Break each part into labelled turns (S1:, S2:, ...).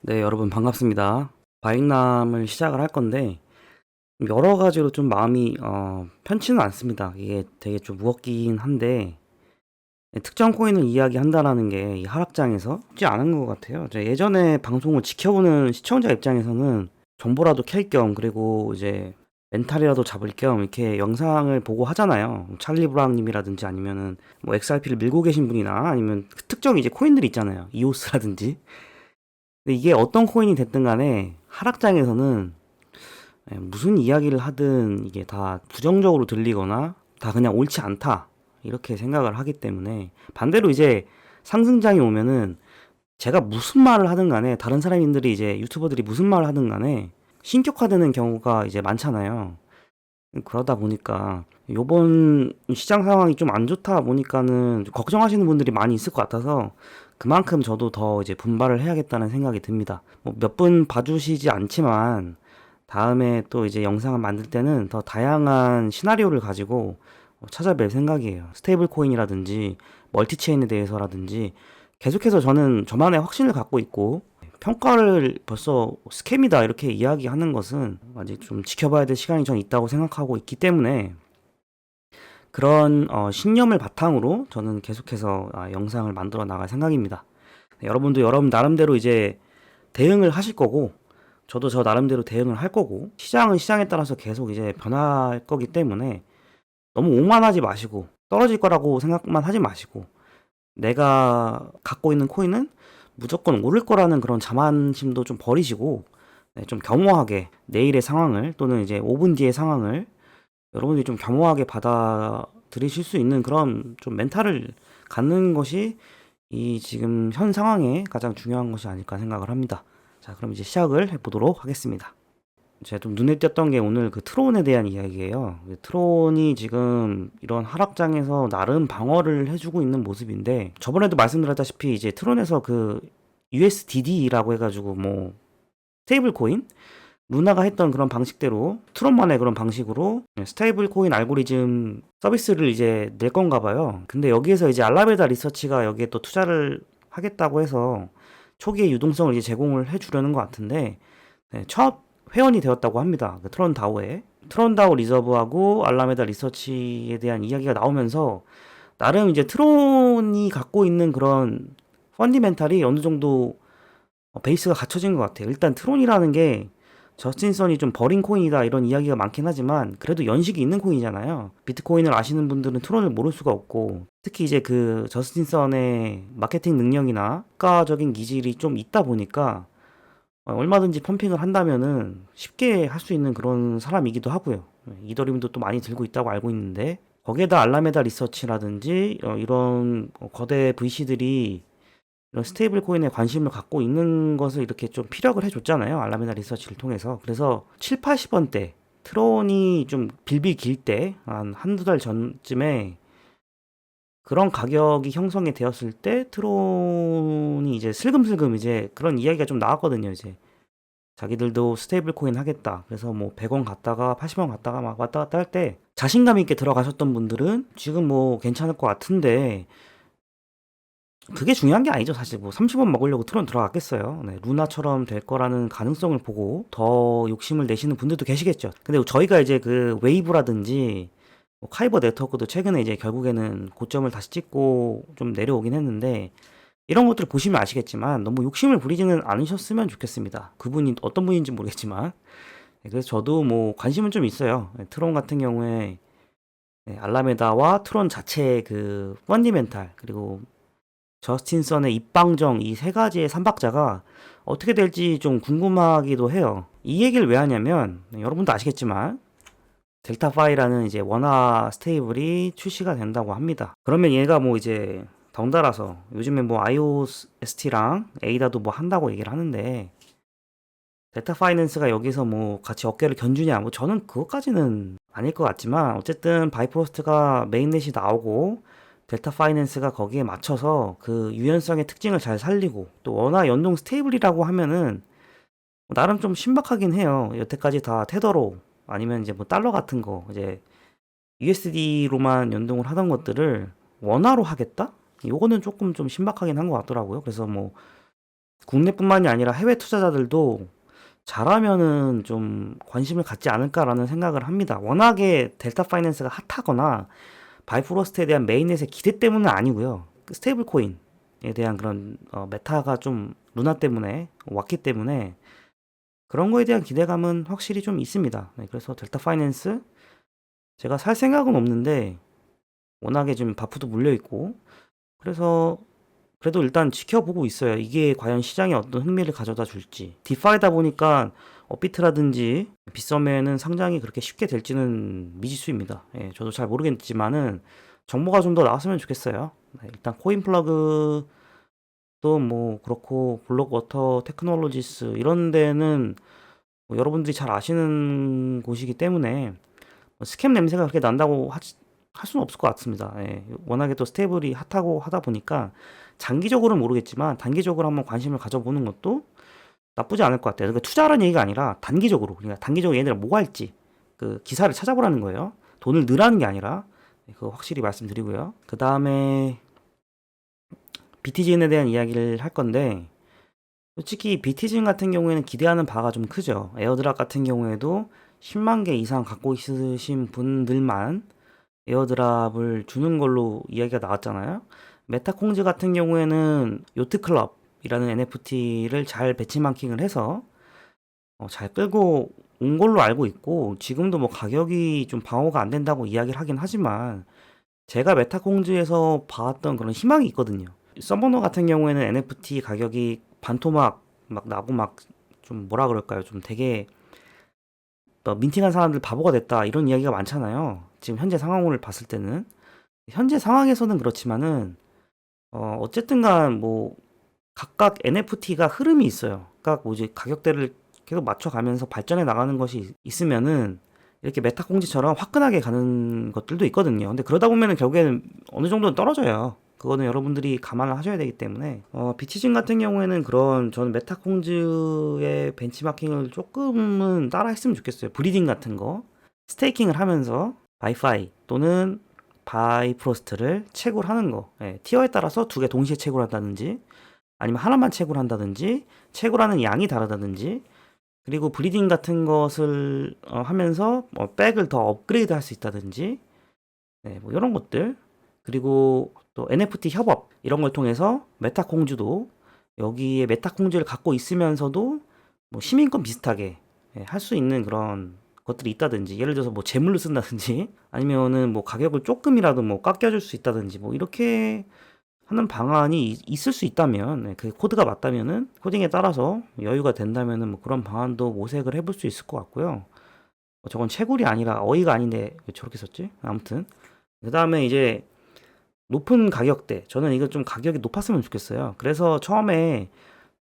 S1: 네, 여러분 반갑습니다. 바익남을 시작을 할 건데 여러 가지로 좀 마음이 편치는 않습니다. 이게 되게 좀 무겁긴 한데 특정 코인을 이야기한다라는 게 이 하락장에서 쉽지 않은 것 같아요. 저 예전에 방송을 지켜보는 시청자 입장에서는 정보라도 캘 겸 그리고 이제 멘탈이라도 잡을 겸 이렇게 영상을 보고 하잖아요. 찰리 브라운님이라든지 아니면은 뭐 XRP를 밀고 계신 분이나 아니면 특정 이제 코인들이 있잖아요. 이오스라든지. 근데 이게 어떤 코인이 됐든 간에 하락장에서는 무슨 이야기를 하든 이게 다 부정적으로 들리거나 다 그냥 옳지 않다 이렇게 생각을 하기 때문에 반대로 이제 상승장이 오면은 제가 무슨 말을 하든 간에 다른 사람들이 이제 유튜버들이 무슨 말을 하든 간에 신격화되는 경우가 이제 많잖아요. 그러다 보니까 요번 시장 상황이 좀 안 좋다 보니까는 걱정하시는 분들이 많이 있을 것 같아서 그만큼 저도 더 이제 분발을 해야겠다는 생각이 듭니다. 뭐 몇 분 봐주시지 않지만 다음에 또 이제 영상을 만들 때는 더 다양한 시나리오를 가지고 찾아뵐 생각이에요. 스테이블 코인이라든지 멀티체인에 대해서라든지 계속해서 저는 저만의 확신을 갖고 있고 평가를 벌써 스캠이다 이렇게 이야기하는 것은 아직 좀 지켜봐야 될 시간이 전 있다고 생각하고 있기 때문에 그런 신념을 바탕으로 저는 계속해서 영상을 만들어 나갈 생각입니다. 네, 여러분도 여러분 나름대로 이제 대응을 하실 거고 저도 저 나름대로 대응을 할 거고 시장은 시장에 따라서 계속 이제 변할 거기 때문에 너무 오만하지 마시고 떨어질 거라고 생각만 하지 마시고 내가 갖고 있는 코인은 무조건 오를 거라는 그런 자만심도 좀 버리시고 네, 좀 겸허하게 내일의 상황을 또는 이제 5분 뒤의 상황을 여러분들이 좀 겸허하게 받아들이실 수 있는 그런 좀 멘탈을 갖는 것이 이 지금 현 상황에 가장 중요한 것이 아닐까 생각을 합니다. 자, 그럼 이제 시작을 해보도록 하겠습니다. 제가 좀 눈에 띄었던 게 오늘 그 트론에 대한 이야기예요. 트론이 지금 이런 하락장에서 나름 방어를 해주고 있는 모습인데 저번에도 말씀드렸다시피 이제 트론에서 그 USDD라고 해가지고 뭐 스테이블 코인 루나가 했던 그런 방식대로 트론만의 그런 방식으로 스테이블 코인 알고리즘 서비스를 이제 낼 건가 봐요. 근데 여기에서 이제 알라베다 리서치가 여기에 또 투자를 하겠다고 해서 초기에 유동성을 이제 제공을 해주려는 것 같은데 네, 첫 회원이 되었다고 합니다. 그 트론 다오에. 트론 다오 리저브하고 알라메다 리서치에 대한 이야기가 나오면서 나름 이제 트론이 갖고 있는 그런 펀디멘탈이 어느 정도 베이스가 갖춰진 것 같아요. 일단 트론이라는 게 저스틴선이 좀 버린 코인이다 이런 이야기가 많긴 하지만 그래도 연식이 있는 코인이잖아요. 비트코인을 아시는 분들은 트론을 모를 수가 없고 특히 이제 그 저스틴선의 마케팅 능력이나 효과적인 기질이 좀 있다 보니까 얼마든지 펌핑을 한다면은 쉽게 할 수 있는 그런 사람이기도 하고요. 이더리움도 또 많이 들고 있다고 알고 있는데 거기에다 알라메다 리서치라든지 이런 거대 VC들이 이런 스테이블 코인에 관심을 갖고 있는 것을 이렇게 좀 피력을 해줬잖아요. 알라메다 리서치를 통해서. 그래서 7, 80원대 트론이 좀 빌빌 길 때, 한 한두 달 전쯤에 그런 가격이 형성이 되었을 때 트론이 이제 슬금슬금 이제 그런 이야기가 좀 나왔거든요. 이제 자기들도 스테이블 코인 하겠다. 그래서 뭐 100원 갔다가 80원 갔다가 막 왔다 갔다 할 때 자신감 있게 들어가셨던 분들은 지금 뭐 괜찮을 것 같은데 그게 중요한 게 아니죠. 사실 뭐 30원 먹으려고 트론 들어갔겠어요. 네, 루나처럼 될 거라는 가능성을 보고 더 욕심을 내시는 분들도 계시겠죠. 근데 저희가 이제 그 웨이브라든지 뭐 카이버 네트워크도 최근에 이제 결국에는 고점을 다시 찍고 좀 내려오긴 했는데 이런 것들을 보시면 아시겠지만 너무 욕심을 부리지는 않으셨으면 좋겠습니다. 그분이 어떤 분인지 모르겠지만 네, 그래서 저도 뭐 관심은 좀 있어요. 네, 트론 같은 경우에 네, 알라메다와 트론 자체의 그 펀디멘탈 그리고 저스틴선의 입방정 이 세 가지의 삼박자가 어떻게 될지 좀 궁금하기도 해요. 이 얘기를 왜 하냐면 여러분도 아시겠지만 델타파이라는 이제 원화 스테이블이 출시가 된다고 합니다. 그러면 얘가 뭐 이제 덩달아서 요즘에 뭐 IOST랑 에이다도 뭐 한다고 얘기를 하는데 델타 파이낸스가 여기서 뭐 같이 어깨를 견주냐 뭐 저는 그것까지는 아닐 것 같지만 어쨌든 바이프로스트가 메인넷이 나오고 델타 파이낸스가 거기에 맞춰서 그 유연성의 특징을 잘 살리고 또 원화 연동 스테이블이라고 하면은 나름 좀 신박하긴 해요. 여태까지 다 테더로 아니면 이제 뭐 달러 같은 거 이제 USD로만 연동을 하던 것들을 원화로 하겠다? 요거는 조금 좀 신박하긴 한 것 같더라고요. 그래서 뭐 국내뿐만이 아니라 해외 투자자들도 잘하면은 좀 관심을 갖지 않을까라는 생각을 합니다. 워낙에 델타 파이낸스가 핫하거나 바이프로스트에 대한 메인넷의 기대 때문은 아니고요. 그 스테이블 코인에 대한 그런 메타가 좀 루나 때문에 왔기 때문에 그런 거에 대한 기대감은 확실히 좀 있습니다. 네, 그래서 델타 파이낸스 제가 살 생각은 없는데 워낙에 좀 바프도 물려 있고 그래서 그래도 일단 지켜보고 있어요. 이게 과연 시장에 어떤 흥미를 가져다 줄지. 디파이다 보니까 업비트라든지 빗썸에는 상장이 그렇게 쉽게 될지는 미지수입니다. 예, 저도 잘 모르겠지만은 정보가 좀 더 나왔으면 좋겠어요. 네, 일단 코인 플러그도 뭐 그렇고 블록워터 테크놀로지스 이런 데는 뭐 여러분들이 잘 아시는 곳이기 때문에 뭐 스캠 냄새가 그렇게 난다고 할 수는 없을 것 같습니다. 예, 워낙에 또 스테이블이 핫하고 하다 보니까 장기적으로는 모르겠지만 단기적으로 한번 관심을 가져보는 것도 나쁘지 않을 것 같아요. 그러니까 투자라는 얘기가 아니라 단기적으로, 그러니까 단기적으로 얘네들 뭐 할지 그 기사를 찾아보라는 거예요. 돈을 넣으라는 게 아니라 그거 확실히 말씀드리고요. 그 다음에 BTGN에 대한 이야기를 할 건데 솔직히 BTGN 같은 경우에는 기대하는 바가 좀 크죠. 에어드랍 같은 경우에도 10만 개 이상 갖고 있으신 분들만 에어드랍을 주는 걸로 이야기가 나왔잖아요. 메타콩즈 같은 경우에는 요트클럽이라는 NFT를 잘 배치마킹을 해서 잘 끌고 온 걸로 알고 있고 지금도 뭐 가격이 좀 방어가 안 된다고 이야기를 하긴 하지만 제가 메타콩즈에서 봐왔던 그런 희망이 있거든요. 서머너 같은 경우에는 NFT 가격이 반토막 막 나고 막 좀 뭐라 그럴까요? 좀 되게 민팅한 사람들 바보가 됐다 이런 이야기가 많잖아요. 지금 현재 상황을 봤을 때는 현재 상황에서는 그렇지만은 어쨌든간 뭐 각각 NFT가 흐름이 있어요. 각각 뭐지 가격대를 계속 맞춰가면서 발전해 나가는 것이 있으면은 이렇게 메타 공지처럼 화끈하게 가는 것들도 있거든요. 근데 그러다 보면은 결국에는 어느 정도는 떨어져요. 그거는 여러분들이 감안을 하셔야 되기 때문에 비치진 같은 경우에는 그런 저는 메타콩즈의 벤치마킹을 조금은 따라 했으면 좋겠어요. 브리딩 같은 거 스테이킹을 하면서 바이파이 또는 바이프로스트를 채굴 하는 거 티어에 따라서 두 개 동시에 채굴한다든지 아니면 하나만 채굴한다든지 채굴하는 양이 다르다든지 그리고 브리딩 같은 것을 하면서 백을 더 업그레이드 할 수 있다든지 뭐 이런 것들 그리고 또 NFT 협업 이런 걸 통해서 메타콩주도 여기에 메타콩주를 갖고 있으면서도 뭐 시민권 비슷하게 할 수 있는 그런 것들이 있다든지 예를 들어서 뭐 재물로 쓴다든지 아니면은 뭐 가격을 조금이라도 뭐 깎여줄 수 있다든지 뭐 이렇게 하는 방안이 있을 수 있다면 그 코드가 맞다면은 코딩에 따라서 여유가 된다면은 뭐 그런 방안도 모색을 해볼 수 있을 것 같고요. 저건 채굴이 아니라 어이가 아닌데 왜 저렇게 썼지? 아무튼 그 다음에 이제 높은 가격대 저는 이거 좀 가격이 높았으면 좋겠어요. 그래서 처음에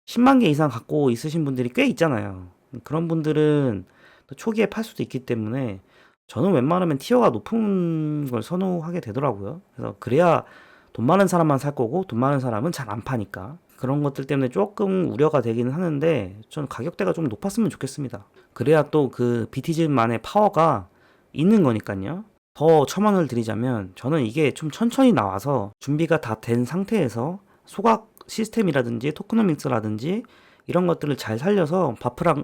S1: 10만 개 이상 갖고 있으신 분들이 꽤 있잖아요. 그런 분들은 또 초기에 팔 수도 있기 때문에 저는 웬만하면 티어가 높은 걸 선호하게 되더라고요. 그래서 그래야 돈 많은 사람만 살 거고 돈 많은 사람은 잘 안 파니까 그런 것들 때문에 조금 우려가 되기는 하는데 저는 가격대가 좀 높았으면 좋겠습니다. 그래야 또 그 BTG만의 파워가 있는 거니까요. 더 첨언을 드리자면 저는 이게 좀 천천히 나와서 준비가 다 된 상태에서 소각 시스템이라든지 토크노믹스라든지 이런 것들을 잘 살려서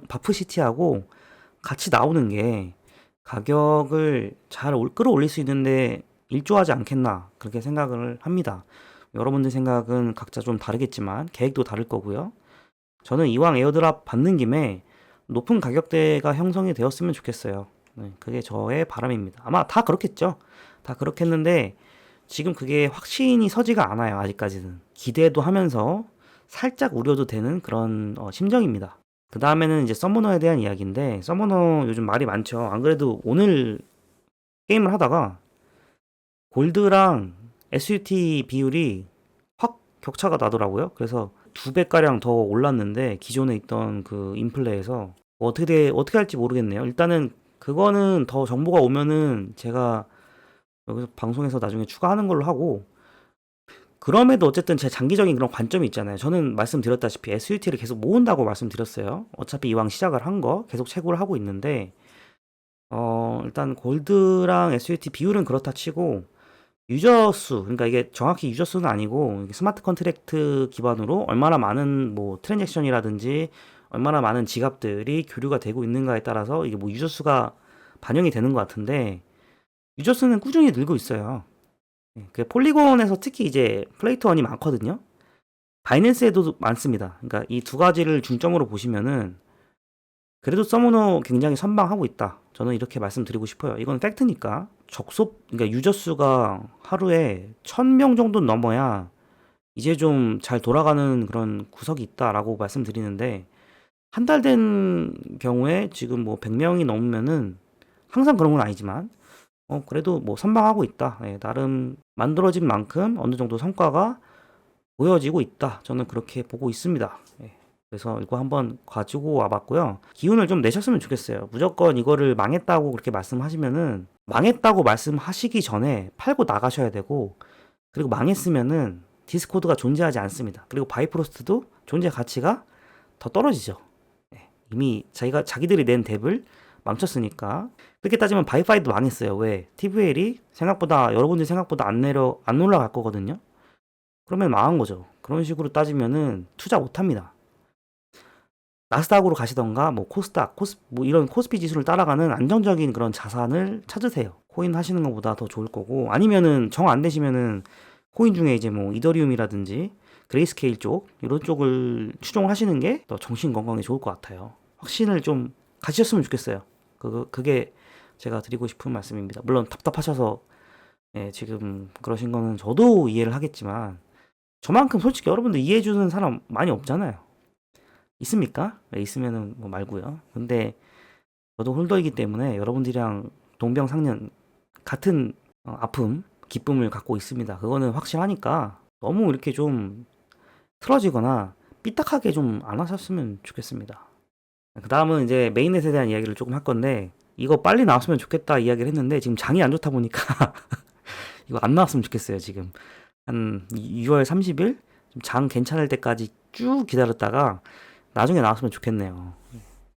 S1: 바프시티하고 같이 나오는 게 가격을 잘 끌어올릴 수 있는데 일조하지 않겠나 그렇게 생각을 합니다. 여러분들 생각은 각자 좀 다르겠지만 계획도 다를 거고요. 저는 이왕 에어드랍 받는 김에 높은 가격대가 형성이 되었으면 좋겠어요. 네, 그게 저의 바람입니다. 아마 다 그렇겠죠. 다 그렇겠는데 지금 그게 확신이 서지가 않아요. 아직까지는. 기대도 하면서 살짝 우려도 되는 그런 심정입니다. 그 다음에는 이제 서머너에 대한 이야기인데 서머너 요즘 말이 많죠. 안 그래도 오늘 게임을 하다가 골드랑 SUT 비율이 확 격차가 나더라고요. 그래서 2배가량 더 올랐는데 기존에 있던 그 인플레에서 어떻게 할지 모르겠네요. 일단은 그거는 더 정보가 오면은 제가 여기서 방송에서 나중에 추가하는 걸로 하고 그럼에도 어쨌든 제 장기적인 그런 관점이 있잖아요. 저는 말씀드렸다시피 SUT를 계속 모은다고 말씀드렸어요. 어차피 이왕 시작을 한 거 계속 채굴을 하고 있는데 일단 골드랑 SUT 비율은 그렇다 치고 유저 수, 그러니까 이게 정확히 유저 수는 아니고 이게 스마트 컨트랙트 기반으로 얼마나 많은 뭐 트랜잭션이라든지 얼마나 많은 지갑들이 교류가 되고 있는가에 따라서 이게 뭐 유저 수가 반영이 되는 것 같은데, 유저 수는 꾸준히 늘고 있어요. 그 폴리곤에서 특히 이제 플레이트 원이 많거든요. 바이낸스에도 많습니다. 그러니까 이 두 가지를 중점으로 보시면은 그래도 서머너 굉장히 선방하고 있다. 저는 이렇게 말씀드리고 싶어요. 이건 팩트니까. 그러니까 유저 수가 하루에 1000명 정도 넘어야 이제 좀 잘 돌아가는 그런 구석이 있다라고 말씀드리는데, 한 달 된 경우에 지금 뭐 100명이 넘으면은, 항상 그런 건 아니지만 그래도 뭐 선방하고 있다. 예, 나름 만들어진 만큼 어느 정도 성과가 보여지고 있다. 저는 그렇게 보고 있습니다. 예, 그래서 이거 한번 가지고 와봤고요. 기운을 좀 내셨으면 좋겠어요. 무조건 이거를 망했다고 그렇게 말씀하시면은, 망했다고 말씀하시기 전에 팔고 나가셔야 되고, 그리고 망했으면은 디스코드가 존재하지 않습니다. 그리고 바이프로스트도 존재 가치가 더 떨어지죠. 예, 이미 자기들이 낸 덱을 망쳤으니까. 그렇게 따지면 바이파이도 망했어요. 왜? TVL이 생각보다, 여러분들 생각보다 안 올라갈 거거든요. 그러면 망한 거죠. 그런 식으로 따지면은 투자 못 합니다. 나스닥으로 가시던가 뭐 코스닥, 뭐 이런 코스피 지수를 따라가는 안정적인 그런 자산을 찾으세요. 코인 하시는 것보다 더 좋을 거고, 아니면은 정 안 되시면은 코인 중에 이제 뭐 이더리움이라든지 그레이스케일 쪽 이런 쪽을 추종을 하시는 게 더 정신 건강에 좋을 것 같아요. 확신을 좀 가지셨으면 좋겠어요. 그게 제가 드리고 싶은 말씀입니다. 물론 답답하셔서 지금 그러신 거는 저도 이해를 하겠지만, 저만큼 솔직히 여러분들 이해해주는 사람 많이 없잖아요. 있습니까? 네, 있으면은 뭐 말고요. 근데 저도 홀더이기 때문에 여러분들이랑 동병상련 같은 아픔, 기쁨을 갖고 있습니다. 그거는 확실하니까 너무 이렇게 좀 틀어지거나 삐딱하게 좀 안 하셨으면 좋겠습니다. 그 다음은 이제 메인넷에 대한 이야기를 조금 할 건데, 이거 빨리 나왔으면 좋겠다 이야기를 했는데 지금 장이 안 좋다 보니까 이거 안 나왔으면 좋겠어요. 지금 한 6월 30일 장 괜찮을 때까지 쭉 기다렸다가 나중에 나왔으면 좋겠네요.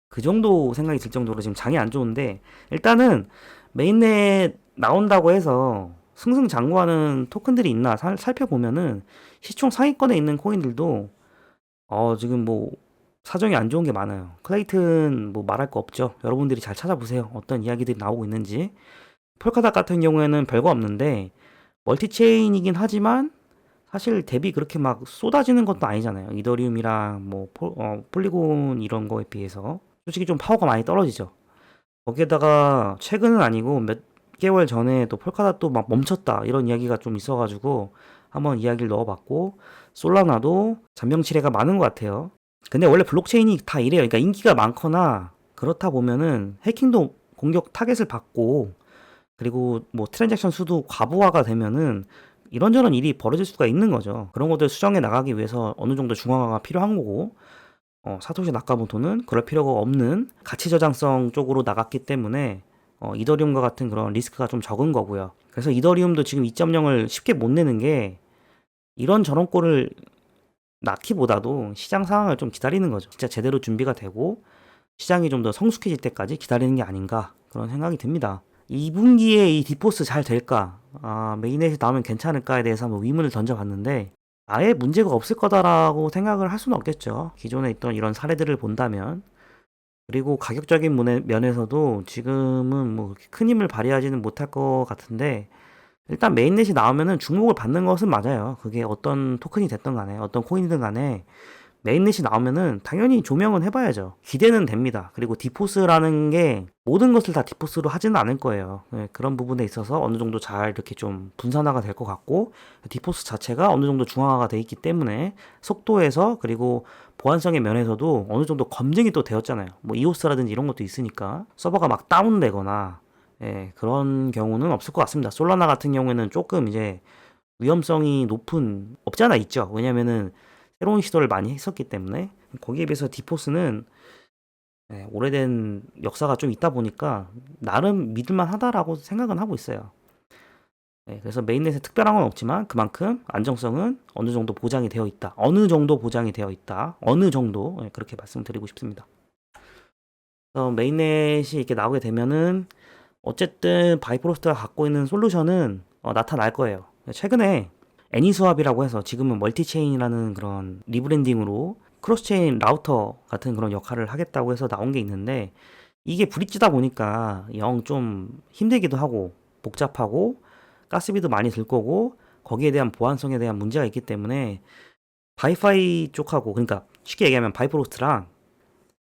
S1: 그 정도 생각이 들 정도로 지금 장이 안 좋은데, 일단은 메인넷 나온다고 해서 승승장구하는 토큰들이 있나 살펴보면은 시총 상위권에 있는 코인들도 지금 뭐 사정이 안 좋은 게 많아요. 클레이튼 뭐 말할 거 없죠. 여러분들이 잘 찾아보세요. 어떤 이야기들이 나오고 있는지. 폴카닥 같은 경우에는 별거 없는데 멀티체인이긴 하지만 사실 대비 그렇게 막 쏟아지는 것도 아니잖아요. 이더리움이랑 뭐 폴리곤 이런 거에 비해서 솔직히 좀 파워가 많이 떨어지죠. 거기에다가 최근은 아니고 몇 개월 전에 또 폴카닷도 막 멈췄다 이런 이야기가 좀 있어가지고 한번 이야기를 넣어봤고, 솔라나도 잔병치레가 많은 것 같아요. 근데 원래 블록체인이 다 이래요. 그러니까 인기가 많거나 그렇다 보면은 해킹도 공격 타겟을 받고, 그리고 뭐 트랜잭션 수도 과부하가 되면은 이런저런 일이 벌어질 수가 있는 거죠. 그런 것들 수정해 나가기 위해서 어느 정도 중앙화가 필요한 거고, 사토시 나카모토는 그럴 필요가 없는 가치 저장성 쪽으로 나갔기 때문에 이더리움과 같은 그런 리스크가 좀 적은 거고요. 그래서 이더리움도 지금 2.0을 쉽게 못 내는 게, 이런 저런 꼴을 낳기보다도 시장 상황을 좀 기다리는 거죠. 진짜 제대로 준비가 되고 시장이 좀 더 성숙해질 때까지 기다리는 게 아닌가, 그런 생각이 듭니다. 2분기에 이 디포스 잘 될까? 메인넷이 나오면 괜찮을까에 대해서 한번 의문을 던져봤는데, 아예 문제가 없을 거다라고 생각을 할 수는 없겠죠. 기존에 있던 이런 사례들을 본다면. 그리고 가격적인 면에서도 지금은 뭐 그렇게 큰 힘을 발휘하지는 못할 것 같은데, 일단 메인넷이 나오면은 주목을 받는 것은 맞아요. 그게 어떤 토큰이 됐든 간에, 어떤 코인이든 간에 메인넷이 나오면은 당연히 조명은 해봐야죠. 기대는 됩니다. 그리고 디포스라는 게 모든 것을 다 디포스로 하지는 않을 거예요. 그런 부분에 있어서 어느 정도 잘 이렇게 좀 분산화가 될 것 같고, 디포스 자체가 어느 정도 중앙화가 돼 있기 때문에 속도에서, 그리고 보안성의 면에서도 어느 정도 검증이 또 되었잖아요. 뭐 이오스라든지 이런 것도 있으니까 서버가 막 다운되거나 그런 경우는 없을 것 같습니다. 솔라나 같은 경우에는 조금 이제 위험성이 높은, 없지 않아 있죠. 왜냐면은 새로운 시도를 많이 했었기 때문에. 거기에 비해서 디포스는 오래된 역사가 좀 있다 보니까 나름 믿을만 하다라고 생각은 하고 있어요. 그래서 메인넷에 특별한 건 없지만 그만큼 안정성은 어느 정도 보장이 되어 있다. 어느 정도 보장이 되어 있다. 어느 정도, 그렇게 말씀드리고 싶습니다. 그래서 메인넷이 이렇게 나오게 되면은 어쨌든 바이프로스트가 갖고 있는 솔루션은 나타날 거예요. 최근에 애니스왑이라고 해서 지금은 멀티체인이라는 그런 리브랜딩으로 크로스체인 라우터 같은 그런 역할을 하겠다고 해서 나온 게 있는데, 이게 브릿지다 보니까 영 좀 힘들기도 하고 복잡하고 가스비도 많이 들 거고 거기에 대한 보안성에 대한 문제가 있기 때문에 바이파이 쪽하고, 그러니까 쉽게 얘기하면 바이프로스트랑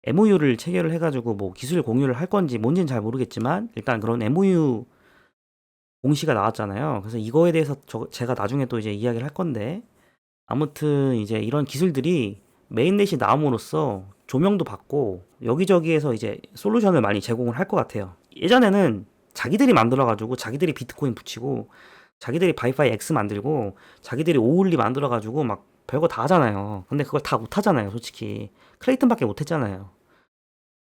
S1: MOU를 체결을 해가지고 뭐 기술 공유를 할 건지 뭔지는 잘 모르겠지만 일단 그런 MOU 공시가 나왔잖아요. 그래서 이거에 대해서 제가 나중에 또 이제 이야기를 할 건데, 아무튼 이제 이런 기술들이 메인넷이 나옴으로써 조명도 받고 여기저기에서 이제 솔루션을 많이 제공을 할 것 같아요. 예전에는 자기들이 만들어가지고 자기들이 비트코인 붙이고 자기들이 바이파이 X 만들고 자기들이 오울리 만들어가지고 막 별거 다 하잖아요. 근데 그걸 다 못하잖아요, 솔직히. 클레이튼밖에 못했잖아요.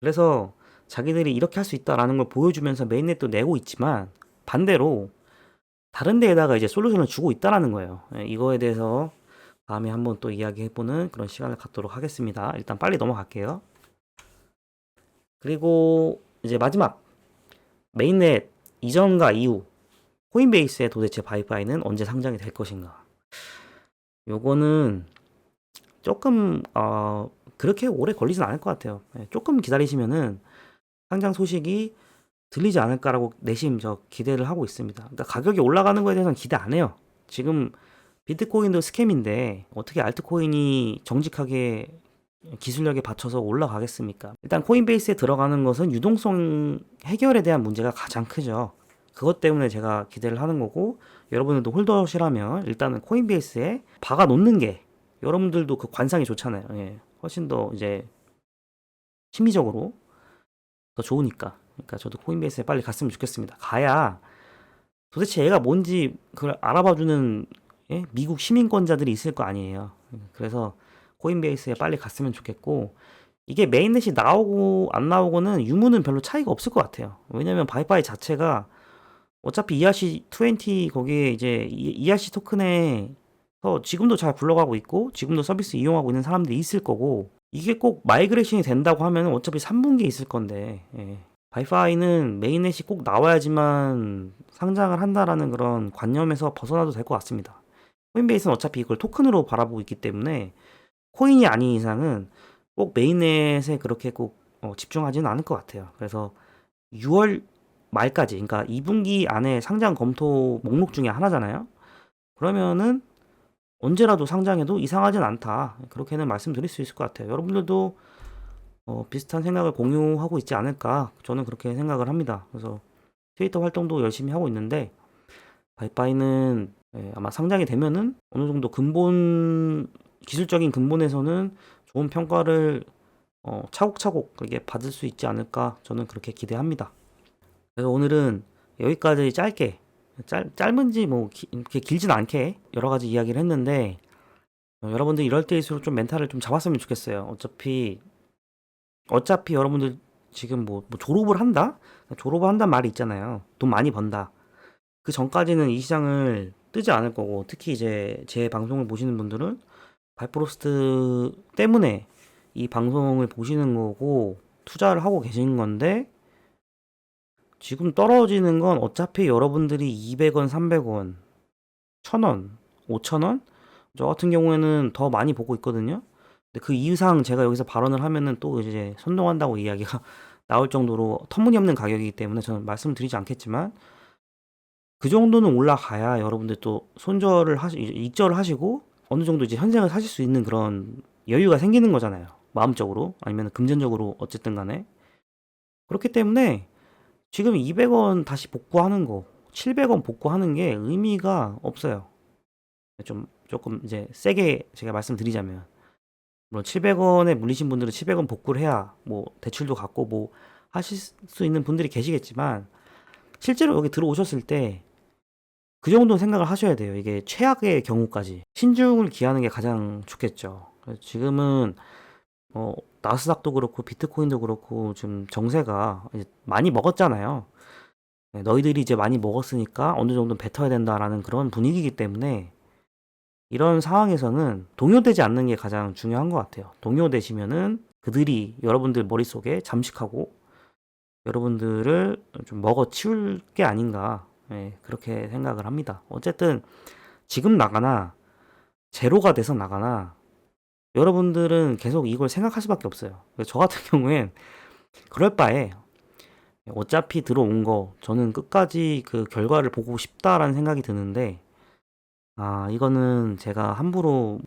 S1: 그래서 자기들이 이렇게 할 수 있다라는 걸 보여주면서 메인넷도 내고 있지만, 반대로 다른 데에다가 이제 솔루션을 주고 있다라는 거예요. 이거에 대해서 다음에 한번 또 이야기해보는 그런 시간을 갖도록 하겠습니다. 일단 빨리 넘어갈게요. 그리고 이제 마지막, 메인넷 이전과 이후 코인베이스의 도대체 바이파이는 언제 상장이 될 것인가. 요거는 조금 그렇게 오래 걸리진 않을 것 같아요. 조금 기다리시면은 상장 소식이 들리지 않을까라고 내심 저 기대를 하고 있습니다. 그러니까 가격이 올라가는 거에 대해서는 기대 안 해요. 지금 비트코인도 스캠인데 어떻게 알트코인이 정직하게 기술력에 받쳐서 올라가겠습니까? 일단 코인베이스에 들어가는 것은 유동성 해결에 대한 문제가 가장 크죠. 그것 때문에 제가 기대를 하는 거고, 여러분들도 홀더시라면 일단은 코인베이스에 박아 놓는 게 여러분들도 그 관상이 좋잖아요. 예. 훨씬 더 이제 심리적으로 더 좋으니까. 그러니까 저도 코인베이스에 빨리 갔으면 좋겠습니다. 가야 도대체 얘가 뭔지 그걸 알아봐주는, 예? 미국 시민권자들이 있을 거 아니에요. 그래서 코인베이스에 빨리 갔으면 좋겠고, 이게 메인넷이 나오고 안 나오고는 유무는 별로 차이가 없을 것 같아요. 왜냐면 바이파이 자체가 어차피 ERC20 거기에 이제 ERC 토큰에서 지금도 잘 굴러가고 있고 지금도 서비스 이용하고 있는 사람들이 있을 거고, 이게 꼭 마이그레이션이 된다고 하면 어차피 3분기에 있을 건데, 예. 바이파이는 메인넷이 꼭 나와야지만 상장을 한다라는 그런 관념에서 벗어나도 될 것 같습니다. 코인베이스는 어차피 이걸 토큰으로 바라보고 있기 때문에 코인이 아닌 이상은 꼭 메인넷에 그렇게 꼭 집중하지는 않을 것 같아요. 그래서 6월 말까지, 그러니까 2분기 안에 상장 검토 목록 중에 하나잖아요. 그러면은 언제라도 상장해도 이상하진 않다. 그렇게는 말씀드릴 수 있을 것 같아요. 여러분들도 비슷한 생각을 공유하고 있지 않을까, 저는 그렇게 생각을 합니다. 그래서 트위터 활동도 열심히 하고 있는데, 바이파이는 아마 상장이 되면은 어느 정도 근본, 기술적인 근본에서는 좋은 평가를 차곡차곡 그게 받을 수 있지 않을까, 저는 그렇게 기대합니다. 그래서 오늘은 여기까지 짧게, 짧은지 뭐 이렇게 길진 않게 여러 가지 이야기를 했는데, 여러분들 이럴 때일수록 좀 멘탈을 좀 잡았으면 좋겠어요. 어차피 여러분들 지금 뭐 졸업을 한다? 졸업을 한단 말이 있잖아요. 돈 많이 번다. 그 전까지는 이 시장을 뜨지 않을 거고, 특히 이제 제 방송을 보시는 분들은 바이프로스트 때문에 이 방송을 보시는 거고 투자를 하고 계신 건데, 지금 떨어지는 건 어차피 여러분들이 200원, 300원, 1000원, 5000원? 저 같은 경우에는 더 많이 보고 있거든요. 근데 그 이상 제가 여기서 발언을 하면은 또 이제 선동한다고 이야기가 나올 정도로 터무니없는 가격이기 때문에 저는 말씀드리지 않겠지만, 그 정도는 올라가야 여러분들 또 익절을 하시고 어느 정도 이제 현생을 사실 수 있는 그런 여유가 생기는 거잖아요. 마음적으로 아니면 금전적으로 어쨌든 간에. 그렇기 때문에 지금 200원 다시 복구하는 거, 700원 복구하는 게 의미가 없어요. 조금 이제 세게 제가 말씀드리자면, 물론 700원에 물리신 분들은 700원 복구를 해야 뭐 대출도 갚고 뭐 하실 수 있는 분들이 계시겠지만, 실제로 여기 들어오셨을 때 그 정도 생각을 하셔야 돼요. 이게 최악의 경우까지 신중을 기하는 게 가장 좋겠죠. 지금은 나스닥도 그렇고 비트코인도 그렇고 지금 정세가 이제 많이 먹었잖아요. 너희들이 이제 많이 먹었으니까 어느 정도 뱉어야 된다라는 그런 분위기이기 때문에, 이런 상황에서는 동요되지 않는 게 가장 중요한 것 같아요. 동요되시면은 그들이 여러분들 머릿속에 잠식하고 여러분들을 좀 먹어 치울 게 아닌가, 예, 그렇게 생각을 합니다. 어쨌든 지금 나가나 제로가 돼서 나가나 여러분들은 계속 이걸 생각할 수밖에 없어요. 저 같은 경우엔 그럴 바에 어차피 들어온 거 저는 끝까지 그 결과를 보고 싶다라는 생각이 드는데, 이거는 제가 함부로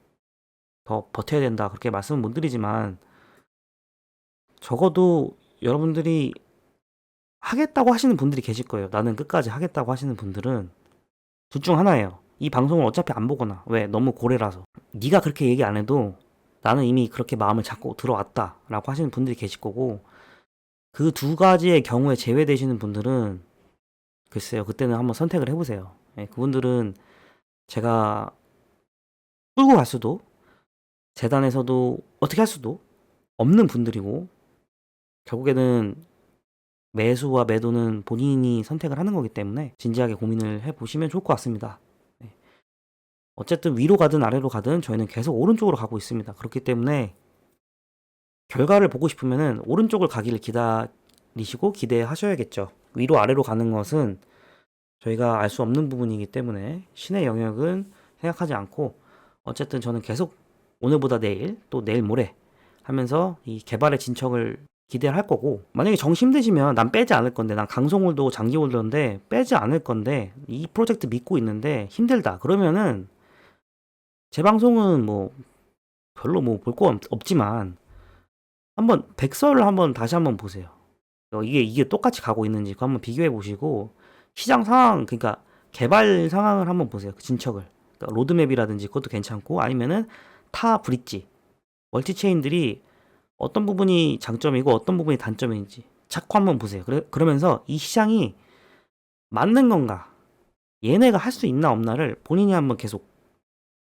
S1: 더 버텨야 된다 그렇게 말씀은 못 드리지만, 적어도 여러분들이 하겠다고 하시는 분들이 계실 거예요. 나는 끝까지 하겠다고 하시는 분들은 둘 중 하나예요. 이 방송을 어차피 안 보거나, 왜? 너무 고래라서. 네가 그렇게 얘기 안 해도 나는 이미 그렇게 마음을 잡고 들어왔다라고 하시는 분들이 계실 거고, 그 두 가지의 경우에 제외되시는 분들은 글쎄요, 그때는 한번 선택을 해보세요. 예, 그분들은 제가 끌고 갈 수도, 재단에서도 어떻게 할 수도 없는 분들이고, 결국에는 매수와 매도는 본인이 선택을 하는 거기 때문에 진지하게 고민을 해보시면 좋을 것 같습니다. 네. 어쨌든 위로 가든 아래로 가든 저희는 계속 오른쪽으로 가고 있습니다. 그렇기 때문에 결과를 보고 싶으면은 오른쪽을 가기를 기다리시고 기대하셔야겠죠. 위로 아래로 가는 것은 저희가 알 수 없는 부분이기 때문에 신의 영역은 생각하지 않고, 어쨌든 저는 계속 오늘보다 내일 또 내일 모레 하면서 이 개발의 진척을 기대를 할 거고, 만약에 정시 힘드시면 난 빼지 않을 건데, 난 강성홀도 장기홀더인데 빼지 않을 건데 이 프로젝트 믿고 있는데 힘들다 그러면은 제 방송은 뭐 별로 뭐 볼 거 없지만 한번 백서를 한번 다시 한번 보세요. 이게 똑같이 가고 있는지 그거 한번 비교해 보시고, 시장 상황, 그러니까 개발 상황을 한번 보세요. 그 진척을. 그러니까 로드맵이라든지 그것도 괜찮고, 아니면은 타 브릿지, 멀티체인들이 어떤 부분이 장점이고 어떤 부분이 단점인지 자꾸 한번 보세요. 그러면서 이 시장이 맞는 건가, 얘네가 할 수 있나 없나를 본인이 한번 계속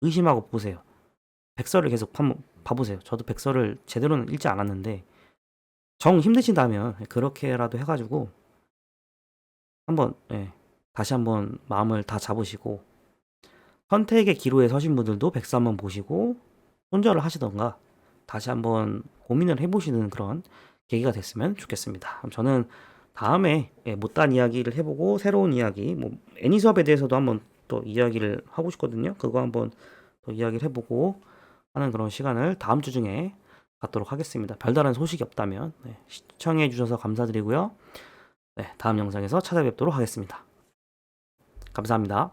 S1: 의심하고 보세요. 백서를 계속 한번 봐보세요. 저도 백서를 제대로는 읽지 않았는데, 정 힘드신다면 그렇게라도 해가지고 한번, 예, 다시 한번 마음을 다 잡으시고, 선택의 기로에 서신 분들도 백서 한번 보시고 손절을 하시던가 다시 한번 고민을 해보시는 그런 계기가 됐으면 좋겠습니다. 그럼 저는 다음에 못다한 이야기를 해보고 새로운 이야기, 뭐 애니 수업에 대해서도 한번 또 이야기를 하고 싶거든요. 그거 한번 또 이야기를 해보고 하는 그런 시간을 다음 주 중에 갖도록 하겠습니다. 별다른 소식이 없다면. 시청해 주셔서 감사드리고요. 다음 영상에서 찾아뵙도록 하겠습니다. 감사합니다.